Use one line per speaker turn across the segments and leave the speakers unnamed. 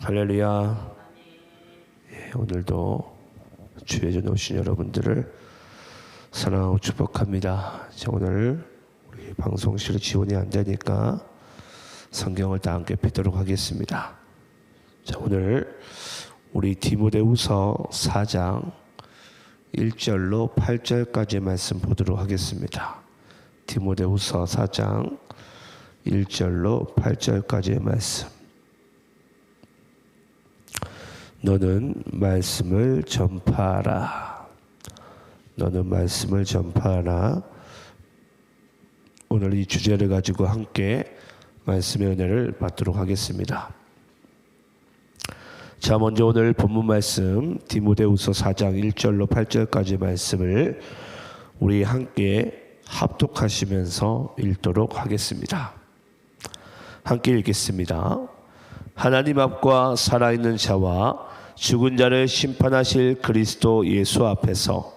할렐루야. 오늘도 주의 전에 오신 여러분들을 사랑하고 축복합니다. 오늘 우리 방송실 지원이 안 되니까 성경을 다 함께 펴도록 하겠습니다. 오늘 우리 디모데후서 4장 1절로 8절까지 말씀 보도록 하겠습니다. 디모데후서 4장 1절로 8절까지의 말씀. 너는 말씀을 전파하라. 너는 말씀을 전파하라. 오늘 이 주제를 가지고 함께 말씀의 은혜를 받도록 하겠습니다. 자, 먼저 오늘 본문 말씀 디모데후서 4장 1절로 8절까지 말씀을 우리 함께 합독하시면서 읽도록 하겠습니다. 함께 읽겠습니다. 하나님 앞과 살아있는 자와 죽은 자를 심판하실 그리스도 예수 앞에서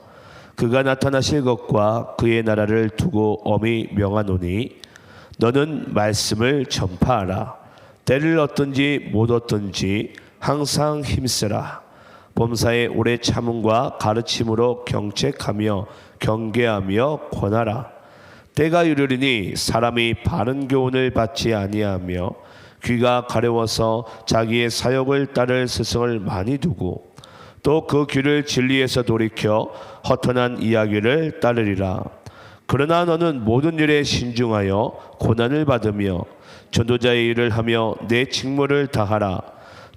그가 나타나실 것과 그의 나라를 두고 엄히 명하노니 너는 말씀을 전파하라. 때를 얻든지 못 얻든지 항상 힘쓰라. 범사에 오래 참음과 가르침으로 경책하며 경계하며 권하라. 때가 이르리니 사람이 바른 교훈을 받지 아니하며 귀가 가려워서 자기의 사욕을 따를 스승을 많이 두고 또 그 귀를 진리에서 돌이켜 허탄한 이야기를 따르리라. 그러나 너는 모든 일에 신중하여 고난을 받으며 전도자의 일을 하며 내 직무를 다하라.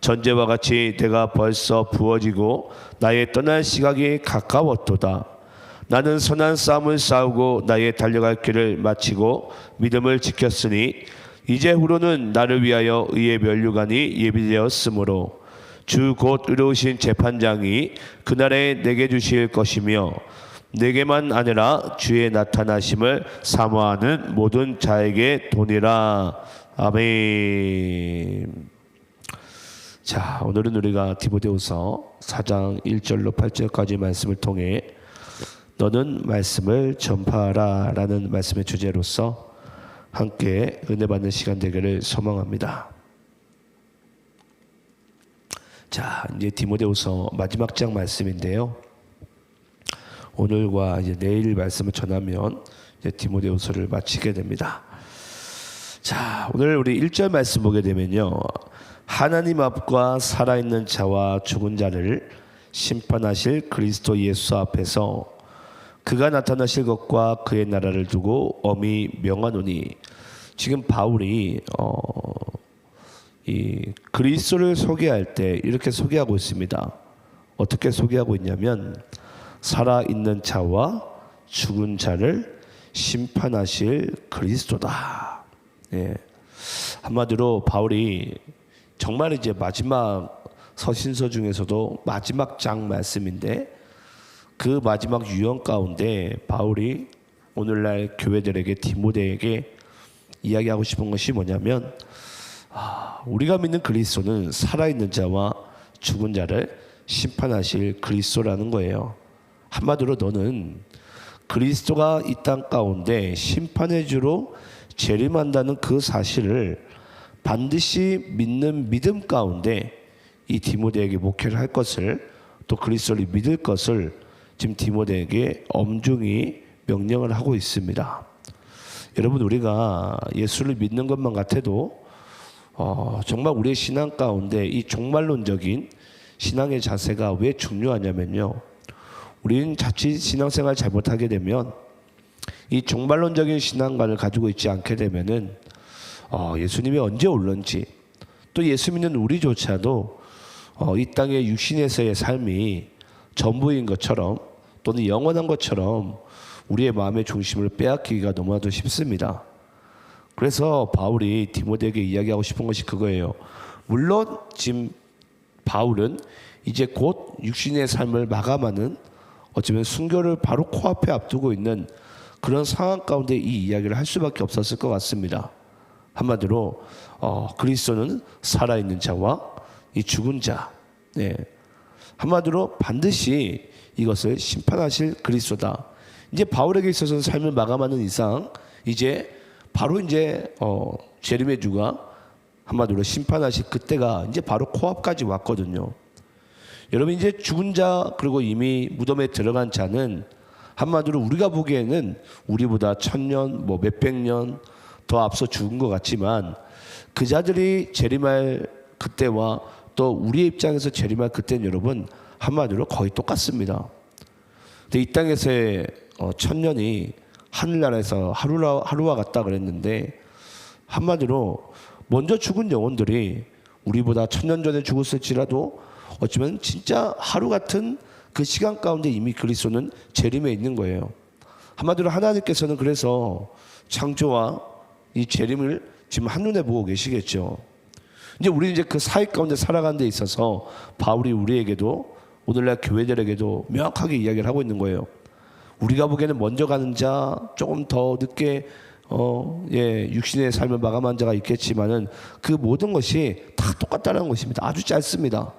전제와 같이 내가 벌써 부어지고 나의 떠날 시각이 가까웠도다. 나는 선한 싸움을 싸우고 나의 달려갈 길을 마치고 믿음을 지켰으니 이제 후로는 나를 위하여 의의 면류관이 예비되었으므로 주 곧 의로우신 재판장이 그날에 내게 주실 것이며 내게만 아니라 주의 나타나심을 사모하는 모든 자에게 도니라. 아멘. 자, 오늘은 우리가 디모데후서 4장 1절로 8절까지 말씀을 통해 너는 말씀을 전파하라 라는 말씀의 주제로서 함께 은혜 받는 시간 되기를 소망합니다. 자, 이제 디모데후서 마지막 장 말씀인데요. 오늘과 이제 내일 말씀을 전하면 이제 디모데후서를 마치게 됩니다. 자, 오늘 우리 1절 말씀 보게 되면요. 하나님 앞과 살아있는 자와 죽은 자를 심판하실 그리스도 예수 앞에서 그가 나타나실 것과 그의 나라를 두고 엄히 명하노니, 지금 바울이 이 그리스도를 소개할 때 이렇게 소개하고 있습니다. 어떻게 소개하고 있냐면 살아있는 자와 죽은 자를 심판하실 그리스도다. 예. 한마디로 바울이 정말 이제 마지막 서신서 중에서도 마지막 장 말씀인데 그 마지막 유언 가운데 바울이 오늘날 교회들에게 디모데에게 이야기하고 싶은 것이 뭐냐면 우리가 믿는 그리스도는 살아있는 자와 죽은 자를 심판하실 그리스도라는 거예요. 한마디로 너는 그리스도가 이 땅 가운데 심판의 주로 재림한다는 그 사실을 반드시 믿는 믿음 가운데 이 디모데에게 목회를 할 것을, 또 그리스도를 믿을 것을 지금 디모데에게 엄중히 명령을 하고 있습니다. 여러분, 우리가 예수를 믿는 것만 같아도 정말 우리의 신앙 가운데 이 종말론적인 신앙의 자세가 왜 중요하냐면요. 우리는 자칫 신앙생활 잘못하게 되면 이 종말론적인 신앙관을 가지고 있지 않게 되면은 예수님이 언제 올런지, 또 예수 믿는 우리조차도 이 땅의 육신에서의 삶이 전부인 것처럼 또는 영원한 것처럼 우리의 마음의 중심을 빼앗기기가 너무나도 쉽습니다. 그래서 바울이 디모데에게 이야기하고 싶은 것이 그거예요. 물론 지금 바울은 이제 곧 육신의 삶을 마감하는, 어쩌면 순교를 바로 코앞에 앞두고 있는 그런 상황 가운데 이 이야기를 할 수밖에 없었을 것 같습니다. 한마디로 그리스도는 살아있는 자와 이 죽은 자, 네. 한마디로 반드시 이것을 심판하실 그리스도다. 이제 바울에게 있어서는 삶을 마감하는 이상 이제 바로 이제 재림의 주가 한마디로 심판하실 그때가 이제 바로 코앞까지 왔거든요. 여러분 이제 죽은 자 그리고 이미 무덤에 들어간 자는 한마디로 우리가 보기에는 우리보다 1000년 뭐 몇백 년 더 앞서 죽은 것 같지만 그 자들이 재림할 그때와 또 우리의 입장에서 재림할 그때는 여러분 한마디로 거의 똑같습니다. 근데 이 땅에서의 1000년이 하늘나라에서 하루와 같다 그랬는데 한마디로 먼저 죽은 영혼들이 우리보다 1000년 전에 죽었을지라도 어쩌면 진짜 하루 같은 그 시간 가운데 이미 그리스도는 재림에 있는 거예요. 한마디로 하나님께서는 그래서 창조와 이 재림을 지금 한눈에 보고 계시겠죠. 이제 우리는 이제 그 사이 가운데 살아가는 데 있어서 바울이 우리에게도 오늘날 교회들에게도 명확하게 이야기를 하고 있는 거예요. 우리가 보기에는 먼저 가는 자, 조금 더 늦게 육신의 삶을 마감한 자가 있겠지만은 그 모든 것이 다 똑같다는 것입니다. 아주 짧습니다.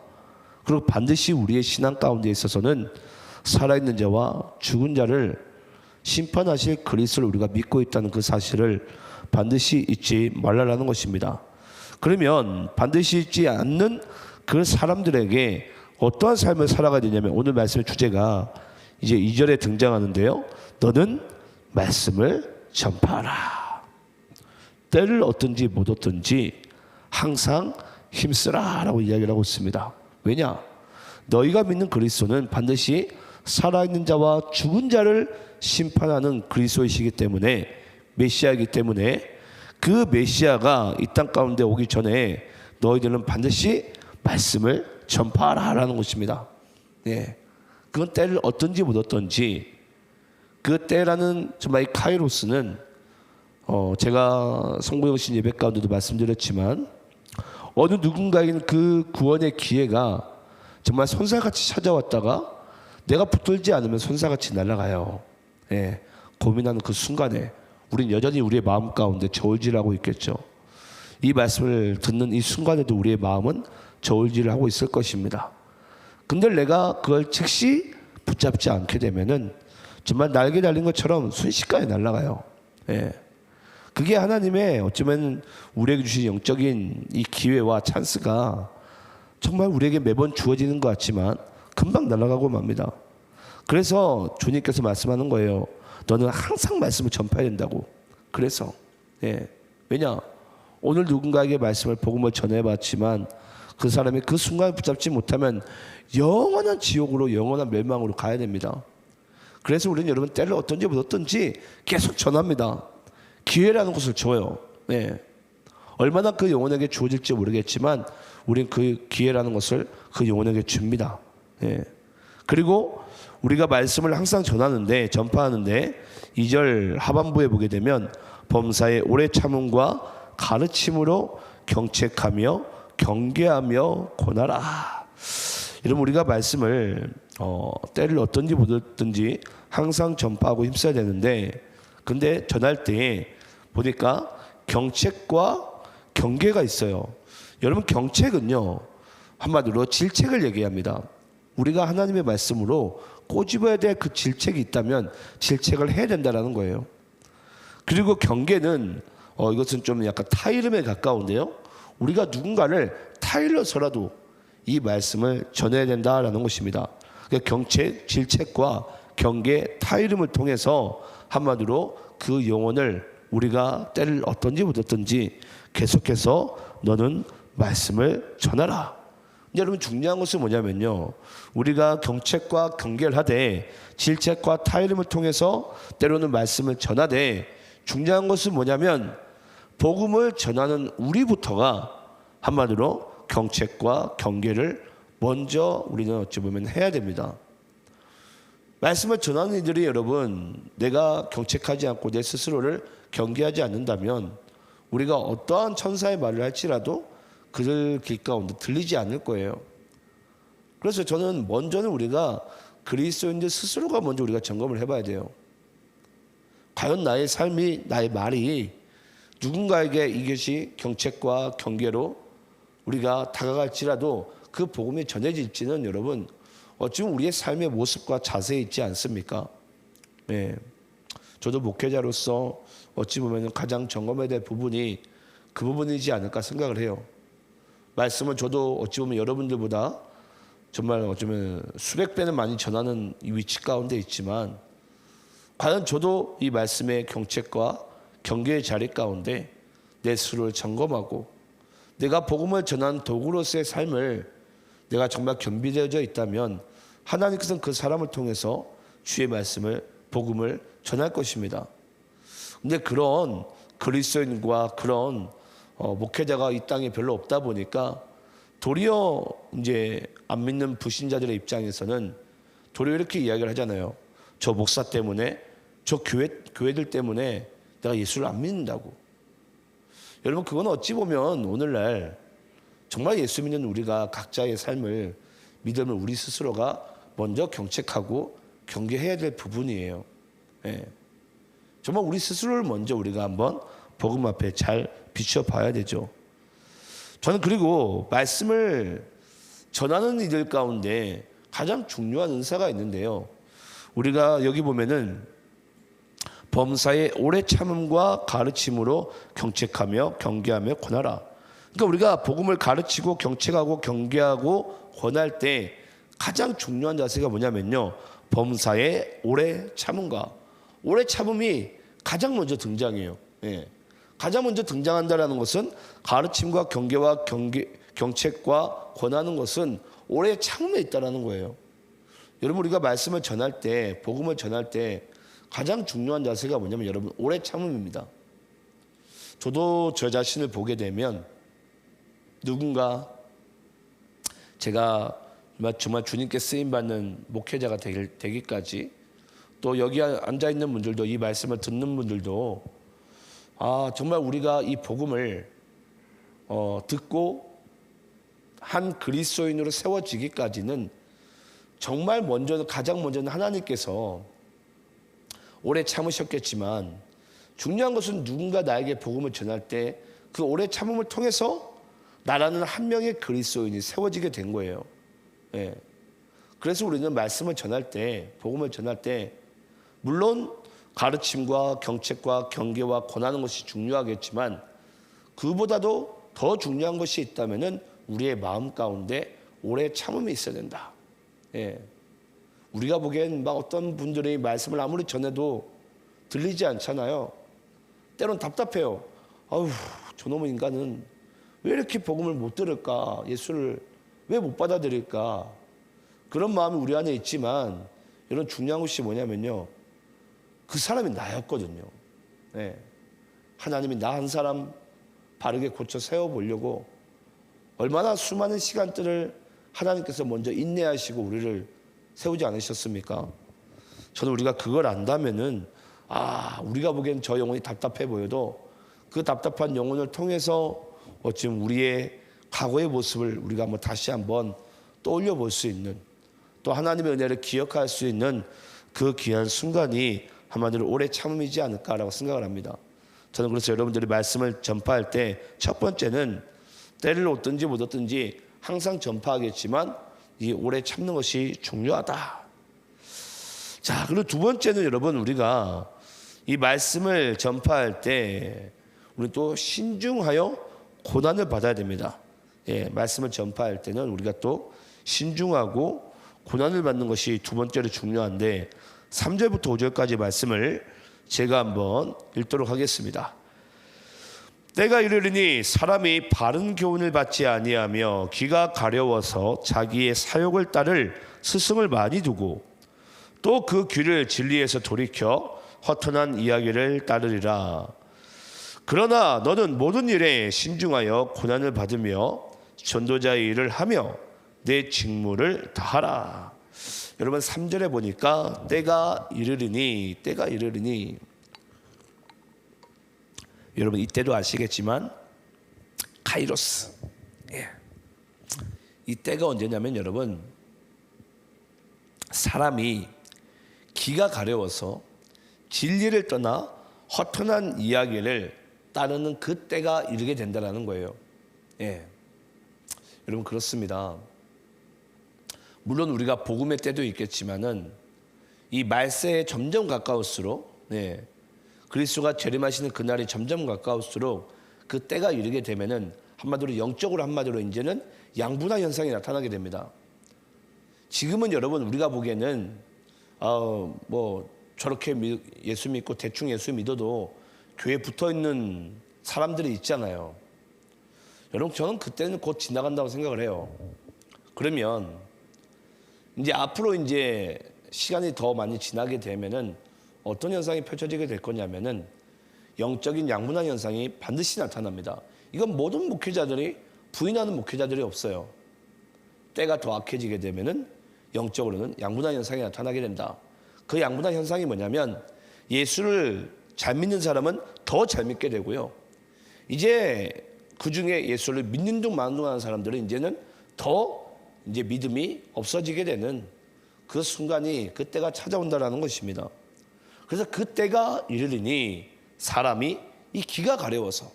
그리고 반드시 우리의 신앙 가운데 있어서는 살아있는 자와 죽은 자를 심판하실 그리스도를 우리가 믿고 있다는 그 사실을 반드시 잊지 말라라는 것입니다. 그러면 반드시 잊지 않는 그 사람들에게 어떠한 삶을 살아가야 되냐면 오늘 말씀의 주제가 이제 2절에 등장하는데요. 너는 말씀을 전파하라. 때를 얻든지 못 얻든지 항상 힘쓰라 라고 이야기를 하고 있습니다. 왜냐? 너희가 믿는 그리스도는 반드시 살아있는 자와 죽은 자를 심판하는 그리스도이시기 때문에 메시아이기 때문에 그 메시아가 이 땅 가운데 오기 전에 너희들은 반드시 말씀을 전파하라라는 것입니다. 예, 그건 때를 얻든지 못 얻든지 그 때라는 정말 이 카이로스는 제가 성부영신 예배 가운데도 말씀드렸지만 어느 누군가에게는 그 구원의 기회가 정말 손살같이 찾아왔다가 내가 붙들지 않으면 손살같이 날아가요. 예, 고민하는 그 순간에 우린 여전히 우리의 마음 가운데 저울질하고 있겠죠. 이 말씀을 듣는 이 순간에도 우리의 마음은 저울질을 하고 있을 것입니다. 근데 내가 그걸 즉시 붙잡지 않게 되면은 정말 날개 달린 것처럼 순식간에 날아가요. 예. 그게 하나님의 어쩌면 우리에게 주신 영적인 이 기회와 찬스가 정말 우리에게 매번 주어지는 것 같지만 금방 날아가고 맙니다. 그래서 주님께서 말씀하는 거예요. 너는 항상 말씀을 전파해야 된다고. 그래서 왜냐? 오늘 누군가에게 말씀을 복음을 전해봤지만 그 사람이 그 순간을 붙잡지 못하면 영원한 지옥으로 영원한 멸망으로 가야 됩니다. 그래서 우리는 여러분 때를 어떤지 못 어떤지 계속 전합니다. 기회라는 것을 줘요. 얼마나 그 영혼에게 주어질지 모르겠지만 우리는 그 기회라는 것을 그 영혼에게 줍니다. 그리고 우리가 말씀을 항상 전파하는데 2절 하반부에 보게 되면 범사의 오래 참음과 가르침으로 경책하며 경계하며 권하라. 여러분 우리가 말씀을 때를 어떤지 못 얻든지 항상 전파하고 힘써야 되는데 근데 전할 때 보니까 경책과 경계가 있어요. 여러분 경책은요 한마디로 질책을 얘기합니다. 우리가 하나님의 말씀으로 꼬집어야 될 그 질책이 있다면 질책을 해야 된다는 거예요. 그리고 경계는 이것은 좀 약간 타이름에 가까운데요. 우리가 누군가를 타일러서라도 이 말씀을 전해야 된다라는 것입니다. 그러니까 경책, 질책과 경계, 타이름을 통해서 한마디로 그 영혼을 우리가 때를 얻든지 못 얻든지 계속해서 너는 말씀을 전하라. 여러분 중요한 것은 뭐냐면요. 우리가 경책과 경계를 하되 질책과 타이름을 통해서 때로는 말씀을 전하되 중요한 것은 뭐냐면 복음을 전하는 우리부터가 한마디로 경책과 경계를 먼저 우리는 어찌 보면 해야 됩니다. 말씀을 전하는 이들이 여러분 내가 경책하지 않고 내 스스로를 경계하지 않는다면 우리가 어떠한 천사의 말을 할지라도 그들 길 가운데 들리지 않을 거예요. 그래서 저는 먼저는 우리가 그리스도인들 스스로가 먼저 우리가 점검을 해봐야 돼요. 과연 나의 삶이 나의 말이 누군가에게 이것이 경책과 경계로 우리가 다가갈지라도 그 복음이 전해질지는 여러분 어찌보면 우리의 삶의 모습과 자세에 있지 않습니까? 저도 목회자로서 어찌 보면 가장 점검해야 될 부분이 그 부분이지 않을까 생각을 해요. 말씀을 저도 어찌 보면 여러분들보다 정말 어쩌면 수백 배는 많이 전하는 이 위치 가운데 있지만, 과연 저도 이 말씀의 경책과 경계의 자리 가운데 내 스스로를 점검하고 내가 복음을 전한 도구로서의 삶을 내가 정말 겸비되어져 있다면 하나님께서는 그 사람을 통해서 주의 말씀을, 복음을 전할 것입니다. 근데 그런 그리스도인과 그런 목회자가 이 땅에 별로 없다 보니까 도리어 이제 안 믿는 불신자들의 입장에서는 도리어 이렇게 이야기를 하잖아요. 저 목사 때문에, 저 교회들 때문에 내가 예수를 안 믿는다고. 여러분, 그건 어찌 보면 오늘날 정말 예수 믿는 우리가 각자의 삶을, 믿음을 우리 스스로가 먼저 경책하고 경계해야 될 부분이에요. 예. 정말 우리 스스로를 먼저 우리가 한번 복음 앞에 잘 비춰봐야 되죠. 저는 그리고 말씀을 전하는 이들 가운데 가장 중요한 은사가 있는데요. 우리가 여기 보면은 범사의 오래 참음과 가르침으로 경책하며 경계하며 권하라. 그러니까 우리가 복음을 가르치고 경책하고 경계하고 권할 때 가장 중요한 자세가 뭐냐면요, 범사의 오래 참음과, 오래 참음이 가장 먼저 등장해요. 예. 가장 먼저 등장한다라는 것은 가르침과 경계와 경책과 권하는 것은 오래 참음에 있다라는 거예요. 여러분, 우리가 말씀을 전할 때, 복음을 전할 때 가장 중요한 자세가 뭐냐면 여러분, 오래 참음입니다. 저도 저 자신을 보게 되면 누군가 제가 정말 주님께 쓰임받는 목회자가 되기까지, 또 여기 앉아있는 분들도, 이 말씀을 듣는 분들도 정말 우리가 이 복음을 듣고 한 그리스도인으로 세워지기까지는 정말 가장 먼저는 하나님께서 오래 참으셨겠지만, 중요한 것은 누군가 나에게 복음을 전할 때 그 오래 참음을 통해서 나라는 한 명의 그리스도인이 세워지게 된 거예요. 예. 그래서 우리는 말씀을 전할 때, 복음을 전할 때 물론 가르침과 경책과 경계와 권하는 것이 중요하겠지만, 그보다도 더 중요한 것이 있다면은 우리의 마음 가운데 오래 참음이 있어야 된다. 예. 우리가 보기엔 막 어떤 분들의 말씀을 아무리 전해도 들리지 않잖아요. 때론 답답해요. 아우, 저놈의 인간은 왜 이렇게 복음을 못 들을까? 예수를 왜 못 받아들일까? 그런 마음이 우리 안에 있지만, 이런 중요한 것이 뭐냐면요, 그 사람이 나였거든요. 네. 하나님이 나 한 사람 바르게 고쳐 세워보려고 얼마나 수많은 시간들을 하나님께서 먼저 인내하시고 우리를 세우지 않으셨습니까? 저는 우리가 그걸 안다면은 우리가 보기엔 저 영혼이 답답해 보여도 그 답답한 영혼을 통해서 지금 우리의 과거의 모습을 우리가 다시 한번 떠올려 볼 수 있는, 또 하나님의 은혜를 기억할 수 있는 그 귀한 순간이 한마디로 오래 참음이지 않을까라고 생각을 합니다. 저는 그래서 여러분들이 말씀을 전파할 때 첫 번째는 때를 얻든지 못 얻든지 항상 전파하겠지만 이 오래 참는 것이 중요하다. 자, 그리고 두 번째는 여러분, 우리가 이 말씀을 전파할 때 우리 또 신중하여 고난을 받아야 됩니다. 예, 말씀을 전파할 때는 우리가 또 신중하고 고난을 받는 것이 두 번째로 중요한데, 3절부터 5절까지 말씀을 제가 한번 읽도록 하겠습니다. 때가 이르리니 사람이 바른 교훈을 받지 아니하며 귀가 가려워서 자기의 사욕을 따를 스승을 많이 두고 또 그 귀를 진리에서 돌이켜 허탄한 이야기를 따르리라. 그러나 너는 모든 일에 신중하여 고난을 받으며 전도자의 일을 하며 내 직무를 다하라. 여러분, 3절에 보니까 때가 이르리니, 때가 이르리니, 여러분 이때도 아시겠지만 카이로스, 예. 이 때가 언제냐면 여러분, 사람이 기가 가려워서 진리를 떠나 허탄한 이야기를 따르는 그 때가 이르게 된다는 거예요. 예. 여러분, 그렇습니다. 물론 우리가 복음의 때도 있겠지만은 이 말세에 점점 가까울수록, 그리스도가 재림하시는 그날이 점점 가까울수록 그 때가 이르게 되면은 한마디로 영적으로 한마디로 이제는 양분화 현상이 나타나게 됩니다. 지금은 여러분 우리가 보기에는 뭐 저렇게 예수 믿고 대충 예수 믿어도 교회 붙어 있는 사람들이 있잖아요. 여러분 저는 그때는 곧 지나간다고 생각을 해요. 그러면 이제 앞으로 이제 시간이 더 많이 지나게 되면은 어떤 현상이 펼쳐지게 될 거냐면은 영적인 양분화 현상이 반드시 나타납니다. 이건 모든 목회자들이 부인하는 목회자들이 없어요. 때가 더 악해지게 되면은 영적으로는 양분화 현상이 나타나게 된다. 그 양분화 현상이 뭐냐면 예수를 잘 믿는 사람은 더 잘 믿게 되고요. 이제 그 중에 예수를 믿는 둥 마는 둥 하는 사람들은 이제는 더 이제 믿음이 없어지게 되는 그 순간이 그때가 찾아온다라는 것입니다. 그래서 그때가 이르리니 사람이 이 귀가 가려워서,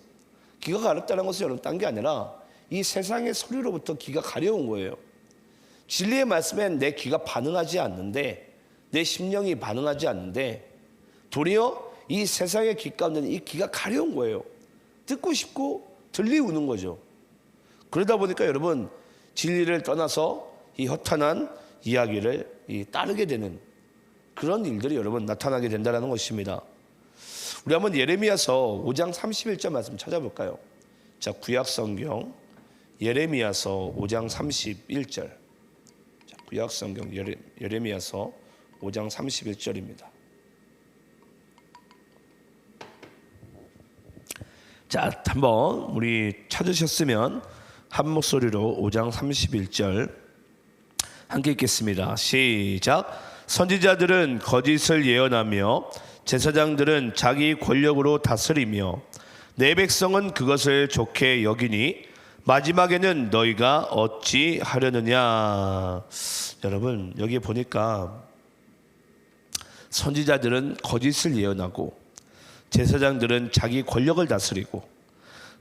귀가 가렵다는 것은 여러분 딴 게 아니라 이 세상의 소리로부터 귀가 가려운 거예요. 진리의 말씀에 내 귀가 반응하지 않는데, 내 심령이 반응하지 않는데 도리어 이 세상의 귀 가운데는 이 귀가 가려운 거예요. 듣고 싶고 들리우는 거죠. 그러다 보니까 여러분 진리를 떠나서 이 허탄한 이야기를 따르게 되는 그런 일들이 여러분 나타나게 된다는 것입니다. 우리 한번 예레미야서 5장 31절 말씀 찾아볼까요? 자, 구약성경 예레미야서 5장 31절. 자, 구약성경 예레미야서 5장 31절입니다. 자, 한번 우리 찾으셨으면 한 목소리로 5장 31절 함께 읽겠습니다. 시작. 선지자들은 거짓을 예언하며 제사장들은 자기 권력으로 다스리며 내 백성은 그것을 좋게 여기니 마지막에는 너희가 어찌 하려느냐. 여러분 여기 보니까 선지자들은 거짓을 예언하고 제사장들은 자기 권력을 다스리고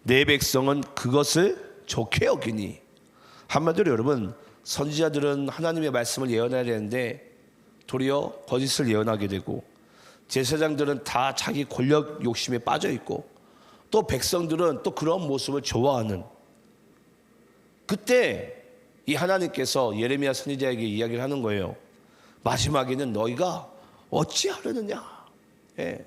내 백성은 그것을 좋게 여기니. 한마디로 여러분 선지자들은 하나님의 말씀을 예언해야 되는데 도리어 거짓을 예언하게 되고, 제사장들은 다 자기 권력 욕심에 빠져 있고, 또 백성들은 또 그런 모습을 좋아하는. 그때 이 하나님께서 예레미야 선지자에게 이야기를 하는 거예요. 마지막에는 너희가 어찌하려느냐. 예.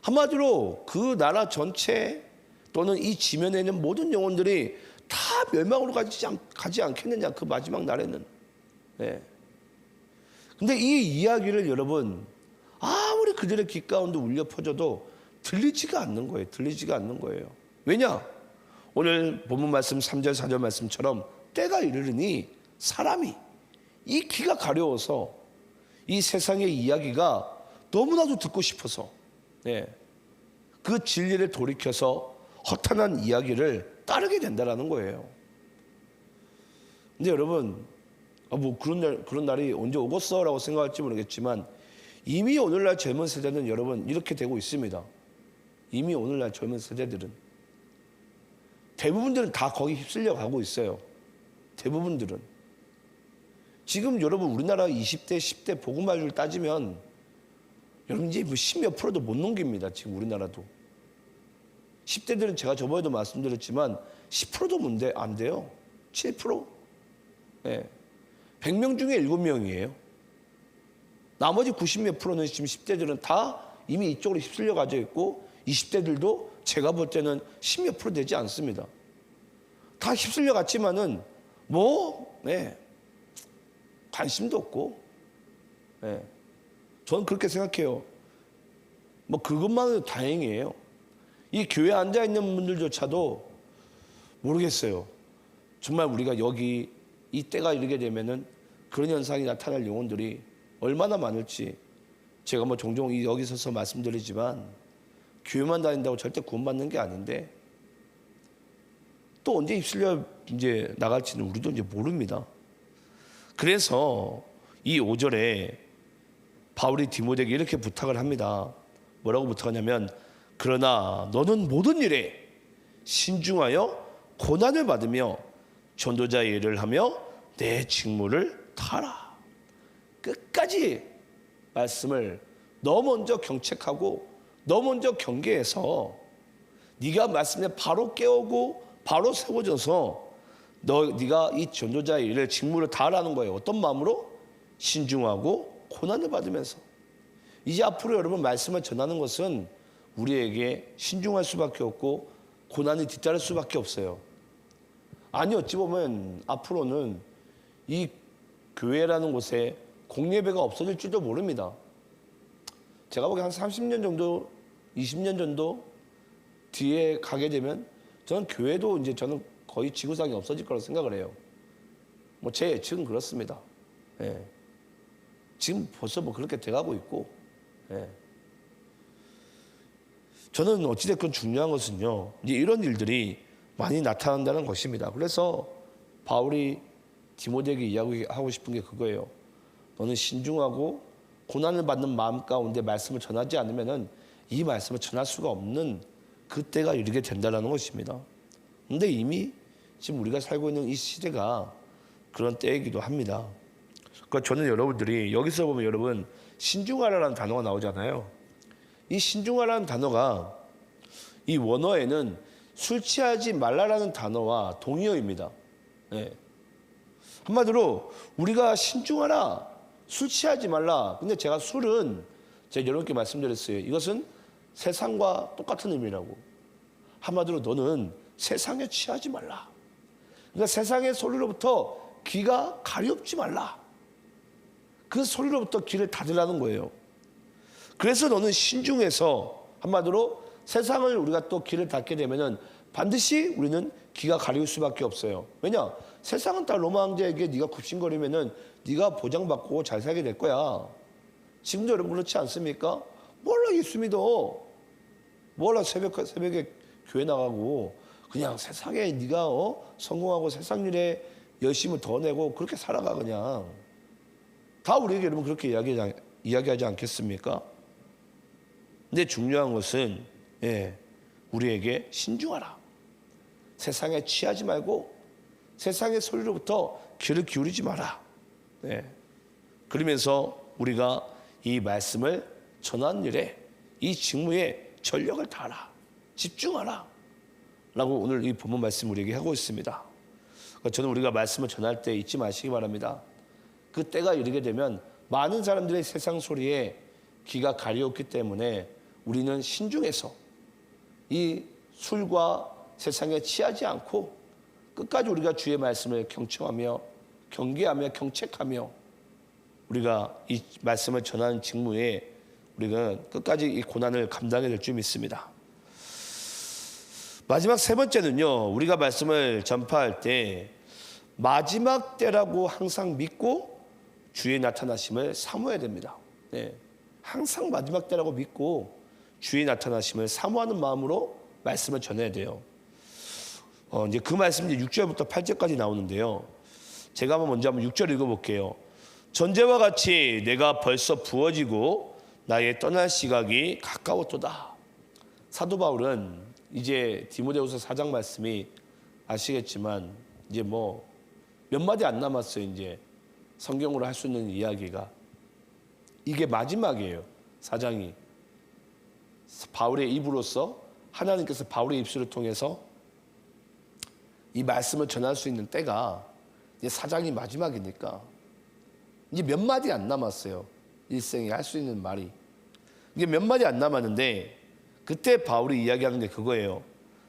한마디로 그 나라 전체 또는 이 지면에 있는 모든 영혼들이 다 멸망으로 가지 않겠느냐, 그 마지막 날에는. 예. 근데 이 이야기를 여러분 아무리 그들의 귀 가운데 울려 퍼져도 들리지가 않는 거예요. 들리지가 않는 거예요. 왜냐? 오늘 본문 말씀 3절 4절 말씀처럼 때가 이르르니 사람이 이 귀가 가려워서 이 세상의 이야기가 너무나도 듣고 싶어서 그 진리를 돌이켜서 허탄한 이야기를 따르게 된다는 거예요. 근데 여러분 뭐 그런 날이 언제 오겠어라고 생각할지 모르겠지만 이미 오늘날 젊은 세대는 여러분 이렇게 되고 있습니다. 이미 오늘날 젊은 세대들은 대부분들은 다 거기 휩쓸려 가고 있어요. 대부분들은 지금 여러분 우리나라 20대 10대 복음화율 따지면 여러분 이제 뭐 10몇 프로도 못 넘깁니다. 지금 우리나라도 10대들은 제가 저번에도 말씀드렸지만 10%도 안 돼요. 7%? 예. 100명 중에 7명이에요. 나머지 90몇 프로는 지금 10대들은 다 이미 이쪽으로 휩쓸려 가져 있고 20대들도 제가 볼 때는 10몇 프로 되지 않습니다. 다 휩쓸려 갔지만은 관심도 없고, 저는 그렇게 생각해요. 그것만으로 다행이에요. 이 교회에 앉아 있는 분들조차도 모르겠어요. 정말 우리가 여기 이 때가 이르게 되면은 그런 현상이 나타날 영혼들이 얼마나 많을지 제가 종종 여기 서서 말씀드리지만 교회만 다닌다고 절대 구원받는 게 아닌데 또 언제 휩쓸려 이제 나갈지는 우리도 이제 모릅니다. 그래서 이 5절에 바울이 디모데에게 이렇게 부탁을 합니다. 뭐라고 부탁하냐면 그러나 너는 모든 일에 신중하여 고난을 받으며 전도자의 일을 하며 내 직무를 다하라. 끝까지 말씀을 너 먼저 경책하고 너 먼저 경계해서 네가 말씀에 바로 깨우고 바로 세워져서 네가 이 전도자의 일을 직무를 다하라는 거예요. 어떤 마음으로? 신중하고 고난을 받으면서. 이제 앞으로 여러분 말씀을 전하는 것은 우리에게 신중할 수밖에 없고 고난이 뒤따를 수밖에 없어요. 아니 어찌 보면 앞으로는 이 교회라는 곳에 공예배가 없어질지도 모릅니다. 제가 보기엔 한 30년 정도, 20년 정도 뒤에 가게 되면 저는 교회도 이제 저는 거의 지구상에 없어질 거라고 생각을 해요. 뭐 제 예측은 그렇습니다. 예. 지금 벌써 뭐 그렇게 돼가고 있고, 예. 저는 어찌됐건 중요한 것은요, 이제 이런 일들이 많이 나타난다는 것입니다. 그래서 바울이 디모데에게 이야기하고 싶은 게 그거예요. 너는 신중하고 고난을 받는 마음 가운데 말씀을 전하지 않으면은 이 말씀을 전할 수가 없는 그때가 이르게 된다는 것입니다. 근데 이미 지금 우리가 살고 있는 이 시대가 그런 때이기도 합니다. 그러니까 저는 여러분들이 여기서 보면 여러분 신중하라는 단어가 나오잖아요. 이 신중하라는 단어가 이 원어에는 술 취하지 말라라는 단어와 동의어입니다. 네. 한마디로 우리가 신중하라, 술 취하지 말라. 근데 제가 술은 제가 여러분께 말씀드렸어요. 이것은 세상과 똑같은 의미라고. 한마디로 너는 세상에 취하지 말라. 그러니까 세상의 소리로부터 귀가 가렵지 말라. 그 소리로부터 귀를 닫으라는 거예요. 그래서 너는 신중해서 한마디로 세상을 우리가 또 귀를 닫게 되면은 반드시 우리는 귀가 가려울 수밖에 없어요. 왜냐? 세상은 다 로마 황제에게 네가 굽신거리면은 네가 보장받고 잘 살게 될 거야. 지금도 여러분 그렇지 않습니까? 몰라 예수 믿어. 몰라 새벽에 교회 나가고 그냥 세상에 네가 성공하고 세상 일에 열심을 더 내고 그렇게 살아가 그냥. 다 우리에게 여러분 그렇게 이야기하지 않겠습니까? 근데 중요한 것은 우리에게 신중하라. 세상에 취하지 말고 세상의 소리로부터 귀를 기울이지 마라. 그러면서 우리가 이 말씀을 전하는 일에 이 직무에 전력을 다하라. 집중하라. 라고 오늘 이 본문 말씀 우리에게 하고 있습니다. 저는 우리가 말씀을 전할 때 잊지 마시기 바랍니다. 그 때가 이르게 되면 많은 사람들의 세상 소리에 귀가 가려웠기 때문에 우리는 신중해서 이 술과 세상에 취하지 않고 끝까지 우리가 주의 말씀을 경청하며 경계하며 경책하며 우리가 이 말씀을 전하는 직무에 우리가 끝까지 이 고난을 감당해야 될 줄 믿습니다. 마지막 세 번째는요, 우리가 말씀을 전파할 때 마지막 때라고 항상 믿고 주의 나타나심을 사모해야 됩니다. 항상 마지막 때라고 믿고 주의 나타나심을 사모하는 마음으로 말씀을 전해야 돼요. 이제 그 말씀이 6절부터 8절까지 나오는데요. 제가 먼저 6절 읽어볼게요. 전제와 같이 내가 벌써 부어지고 나의 떠날 시각이 가까웠도다. 사도 바울은 이제 디모데후서 4장 말씀이 아시겠지만 이제 뭐 몇 마디 안 남았어요. 이제 성경으로 할 수 있는 이야기가 이게 마지막이에요. 4장이 바울의 입으로서 하나님께서 바울의 입술을 통해서 이 말씀을 전할 수 있는 때가 이제 4장이 마지막이니까 이제 몇 마디 안 남았어요. 일생에 할 수 있는 말이 이게 몇 마디 안 남았는데 그때 바울이 이야기하는 게 그거예요.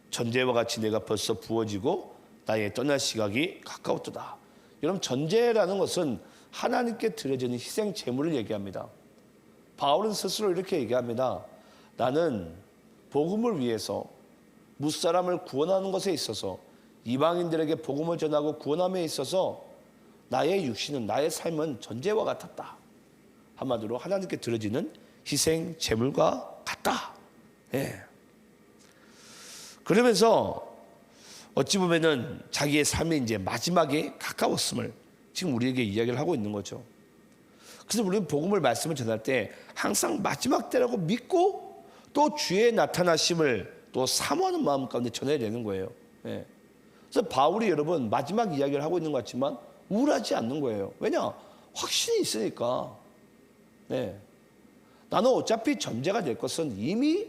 전제와 같이 내가 벌써 부어지고 나의 떠날 시각이 가까웠도다. 여러분 전제라는 것은 하나님께 드려지는 희생 제물을 얘기합니다. 바울은 스스로 이렇게 얘기합니다. 나는 복음을 위해서 무사람을 구원하는 것에 있어서 이방인들에게 복음을 전하고 구원함에 있어서 나의 육신은 나의 삶은 전제와 같았다. 한마디로 하나님께 드려지는 희생 제물과 같다. 그러면서 어찌 보면은 자기의 삶의 이제 마지막에 가까웠음을 지금 우리에게 이야기를 하고 있는 거죠. 그래서 우리는 복음을 말씀을 전할 때 항상 마지막 때라고 믿고 또 주의 나타나심을 또 사모하는 마음 가운데 전해야 되는 거예요. 그래서 바울이 여러분 마지막 이야기를 하고 있는 것 같지만 우울하지 않는 거예요. 왜냐? 확신이 있으니까. 나는 어차피 전제가 될 것은 이미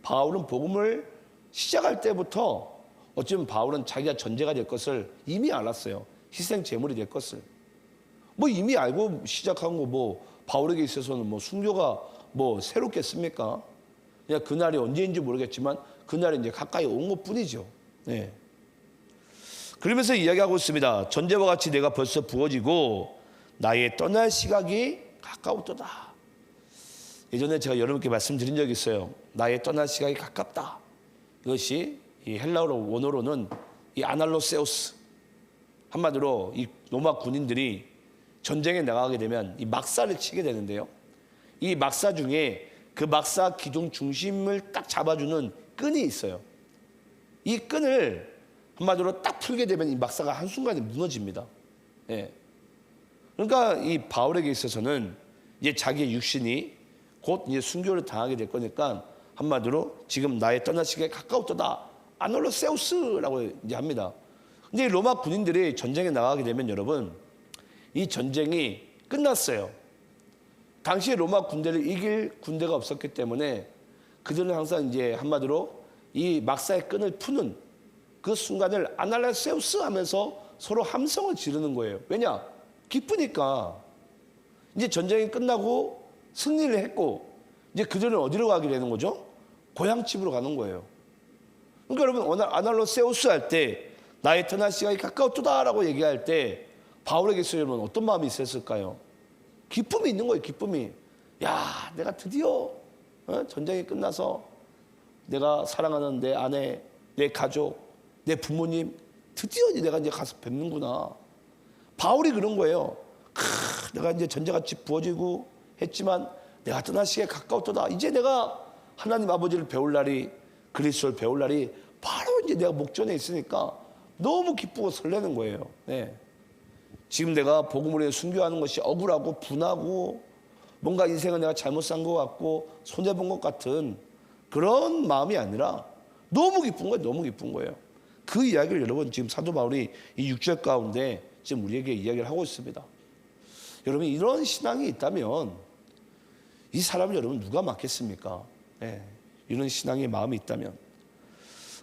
바울은 복음을 시작할 때부터 어쩌면 바울은 자기가 전제가 될 것을 이미 알았어요. 희생 제물이 될 것을. 뭐 이미 알고 시작한 거 뭐 바울에게 있어서는 뭐 순교가 뭐 새롭겠습니까? 그냥 그날이 언제인지 모르겠지만 그날이 이제 가까이 온 것뿐이죠. 네. 그러면서 이야기하고 있습니다. 전제와 같이 내가 벌써 부어지고 나의 떠날 시각이 가까웠도다. 예전에 제가 여러분께 말씀드린 적이 있어요. 나의 떠날 시각이 가깝다. 이것이 이 헬라어 원어로는 이 아날로세우스, 한마디로 이 로마 군인들이 전쟁에 나가게 되면 이 막사를 치게 되는데요. 이 막사 중에 그 막사 기둥 중심을 딱 잡아주는 끈이 있어요. 이 끈을 한마디로 딱 풀게 되면 이 막사가 한순간에 무너집니다. 예. 그러니까 이 바울에게 있어서는 이제 자기의 육신이 곧 이제 순교를 당하게 될 거니까 한마디로 지금 나의 떠날 시기에 가까웠도다. 아놀로세우스라고 이제 합니다. 근데 로마 군인들이 전쟁에 나가게 되면 여러분, 이 전쟁이 끝났어요. 당시에 로마 군대를 이길 군대가 없었기 때문에 그들은 항상 이제 한마디로 이 막사의 끈을 푸는 그 순간을 아날로세우스 하면서 서로 함성을 지르는 거예요. 왜냐? 기쁘니까. 이제 전쟁이 끝나고 승리를 했고 이제 그들은 어디로 가게 되는 거죠? 고향집으로 가는 거예요. 그러니까 여러분, 아날로세우스 할 때 나의 떠날 시간이 가까웠도다라고 얘기할 때 바울에게서 여러분 어떤 마음이 있었을까요? 기쁨이 있는 거예요. 기쁨이. 야, 내가 드디어 전쟁이 끝나서 내가 사랑하는 내 아내, 내 가족, 내 부모님 드디어 내가 이제 가서 뵙는구나. 바울이 그런 거예요. 내가 이제 전쟁같이 부어지고 했지만 내가 떠날 시기에 가까웠도다. 이제 내가 하나님 아버지를 배울 날이, 그리스도를 배울 날이 바로 이제 내가 목전에 있으니까 너무 기쁘고 설레는 거예요. 네. 지금 내가 복음을 위해 순교하는 것이 억울하고 분하고 뭔가 인생을 내가 잘못 산 것 같고 손해본 것 같은 그런 마음이 아니라 너무 기쁜 거예요. 너무 기쁜 거예요. 그 이야기를 여러분 지금 사도 바울이 이 6절 가운데 지금 우리에게 이야기를 하고 있습니다. 여러분, 이런 신앙이 있다면 이 사람을 여러분 누가 맡겠습니까? 네. 이런 신앙의 마음이 있다면.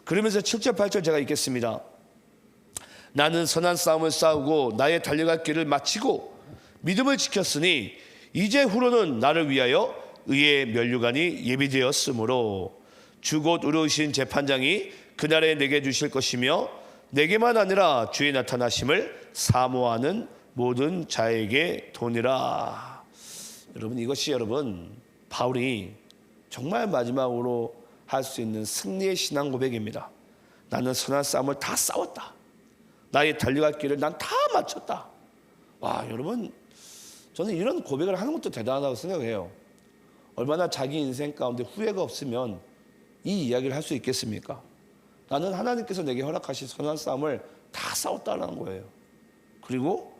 그러면서 7절 8절 제가 읽겠습니다. 나는 선한 싸움을 싸우고 나의 달려갈 길을 마치고 믿음을 지켰으니 이제 후로는 나를 위하여 의의 면류관이 예비되었으므로 주 곧 의로우신 재판장이 그날에 내게 주실 것이며 내게만 아니라 주의 나타나심을 사모하는 모든 자에게 도니라. 여러분, 이것이 여러분 바울이 정말 마지막으로 할 수 있는 승리의 신앙 고백입니다. 나는 선한 싸움을 다 싸웠다. 나의 달려갈 길을 난 다 마쳤다. 와, 여러분, 저는 이런 고백을 하는 것도 대단하다고 생각해요. 얼마나 자기 인생 가운데 후회가 없으면 이 이야기를 할 수 있겠습니까? 나는 하나님께서 내게 허락하신 선한 싸움을 다 싸웠다는 거예요. 그리고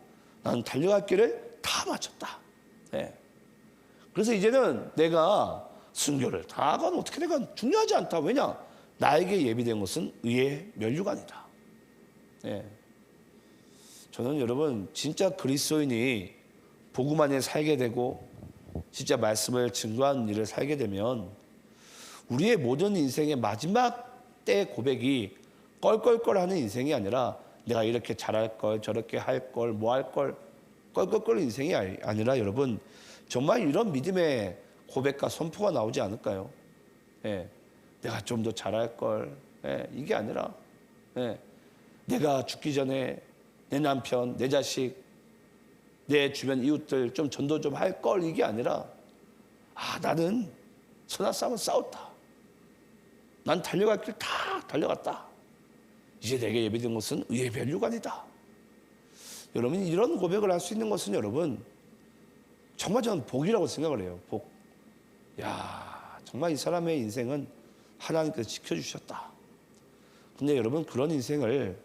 나는 달려갈 길을 다 마쳤다. 네. 그래서 이제는 내가 순교를 다 하건 어떻게 되건 중요하지 않다. 왜냐? 나에게 예비된 것은 의의 면류관이다. 네. 저는 여러분 진짜 그리스도인이 복음 안에 살게 되고 진짜 말씀을 증거하는 일을 살게 되면 우리의 모든 인생의 마지막 때 고백이 껄껄껄하는 인생이 아니라 내가 이렇게 잘할 걸, 저렇게 할 걸, 뭐 할 걸, 껄껄껄 인생이 아니라 여러분 정말 이런 믿음의 고백과 선포가 나오지 않을까요? 예, 내가 좀 더 잘할 걸, 예, 이게 아니라 내가 죽기 전에 내 남편, 내 자식, 내 주변 이웃들 좀 전도 좀 할 걸, 이게 아니라 나는 선한 싸움을 싸웠다. 난 달려갈 길 다 달려갔다. 이제 내게 예비된 것은 의의 면류관이다. 여러분, 이런 고백을 할 수 있는 것은 여러분 정말 저는 복이라고 생각을 해요. 복. 야, 정말 이 사람의 인생은 하나님께서 지켜주셨다. 근데 여러분, 그런 인생을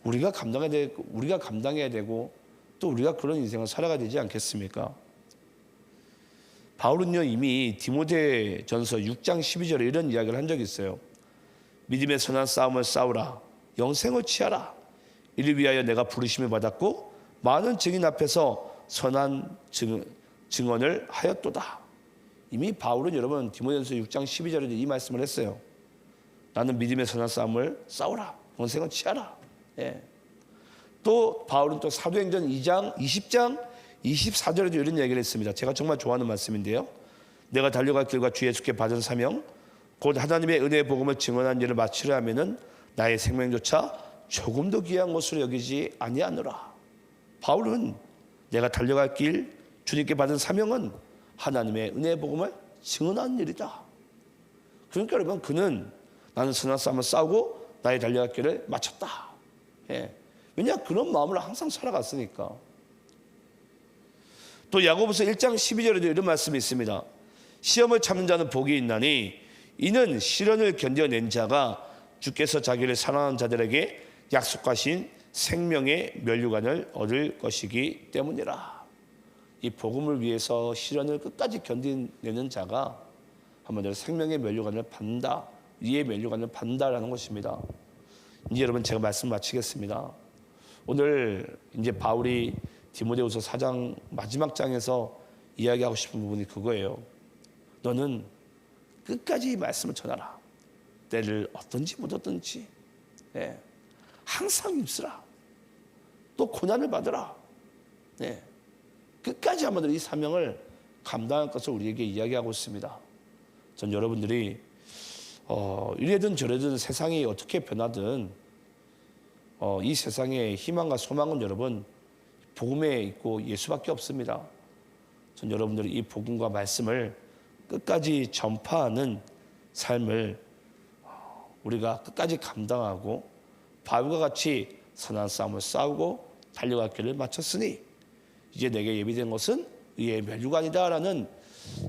우리가 감당해야 되고 또 우리가 그런 인생을 살아가야 되지 않겠습니까? 바울은요, 이미 디모데전서 6장 12절에 이런 이야기를 한 적이 있어요. 믿음의 선한 싸움을 싸우라. 영생을 취하라. 이를 위하여 내가 부르심을 받았고 많은 증인 앞에서 선한 증언을 하였도다. 이미 바울은 여러분 디모데전서 6장 12절에 이 말씀을 했어요. 나는 믿음의 선한 싸움을 싸우라. 원생은 취하라. 예. 또 바울은 또 사도행전 2장 20장 24절에도 이런 얘기를 했습니다. 제가 정말 좋아하는 말씀인데요. 내가 달려갈 길과 주 예수께 받은 사명 곧 하나님의 은혜의 복음을 증언한 일을 마치려 하면은 나의 생명조차 조금도 귀한 것으로 여기지 아니하노라. 바울은 내가 달려갈 길 주님께 받은 사명은 하나님의 은혜의 복음을 증언하는 일이다. 그러니까 여러분 그는 나는 선한 싸움을 싸우고 나의 달려갈 길을 마쳤다. 예. 왜냐 그런 마음으로 항상 살아갔으니까. 또 야고보서 1장 12절에도 이런 말씀이 있습니다. 시험을 참는 자는 복이 있나니 이는 시련을 견뎌낸 자가 주께서 자기를 사랑하는 자들에게 약속하신 생명의 면류관을 얻을 것이기 때문이라. 이 복음을 위해서 시련을 끝까지 견디내는 자가 한마디로 생명의 면류관을 받는다. 이의 면류관을 받는다라는 것입니다. 이제 여러분 제가 말씀 마치겠습니다. 오늘 이제 바울이 디모데후서 4장 마지막 장에서 이야기하고 싶은 부분이 그거예요. 너는 끝까지 이 말씀을 전하라. 때를 어떤지 못 어떤지 네. 항상 힘쓰라. 또 고난을 받으라. 네. 끝까지 한마디로 이 사명을 감당할 것을 우리에게 이야기하고 있습니다. 전 여러분들이 이래든 저래든 세상이 어떻게 변하든 이 세상의 희망과 소망은 여러분 복음에 있고 예수밖에 없습니다. 전 여러분들이 이 복음과 말씀을 끝까지 전파하는 삶을 우리가 끝까지 감당하고 바울과 같이 선한 싸움을 싸우고 달려갈 길을 마쳤으니 이제 내게 예비된 것은 의의 면류관이다라는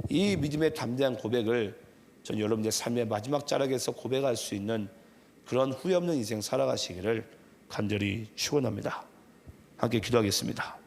이 믿음의 담대한 고백을 전 여러분들의 삶의 마지막 자락에서 고백할 수 있는 그런 후회 없는 인생 살아가시기를 간절히 축원합니다. 함께 기도하겠습니다.